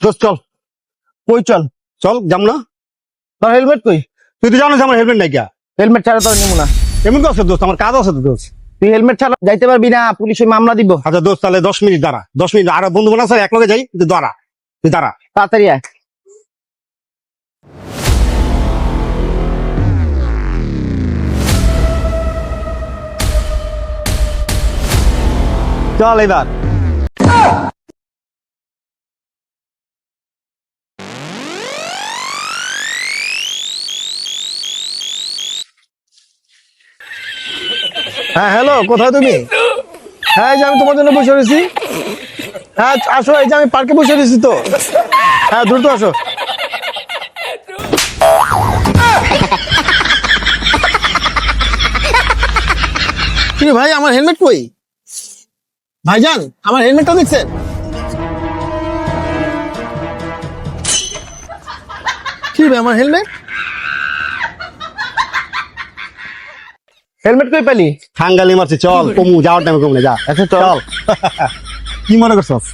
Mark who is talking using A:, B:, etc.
A: দোস্ত চল।
B: কই চল?
A: চল যাম না।
B: তোর হেলমেট কই?
A: তুই তো জানিস আমার হেলমেট নাই কিয়া।
B: হেলমেট ছাড়া তোর নিমু না।
A: এমন কি আছে দোস্ত, আমার কাজ আছে তো দোস্ত।
B: তুই হেলমেট ছাড়া যাইতে পারবি না, পুলিশে মামলা দিব।
A: আচ্ছা দোস্ত তাহলে 10 মিনিট দাঁড়া, 10 মিনিট আর বন্ধু বানা স্যার এক লগে যাই, তুই দাঁড়া, তুই দাঁড়া।
B: তাড়াতাড়ি আয়।
A: চল এবার।
B: হ্যাঁ হ্যালো, কোথায় তুমি? হ্যাঁ এই যে আমি তোমার জন্য বসে রয়েছি। হ্যাঁ আসো, এই যে আমি পার্কে বসে রয়েছি তো। হ্যাঁ দ্রুত আসো। কি ভাই, আমার হেলমেট কই? ভাইজান আমার হেলমেটটা দেখছেন? কি ভাই আমার হেলমেট? হেলমেট কই পেলি?
A: খাঙ্গালি মারছি, চল কমু, যাওয়ার টাইমে কমলে যা।
B: আচ্ছা চল।
A: কি মনে করছস?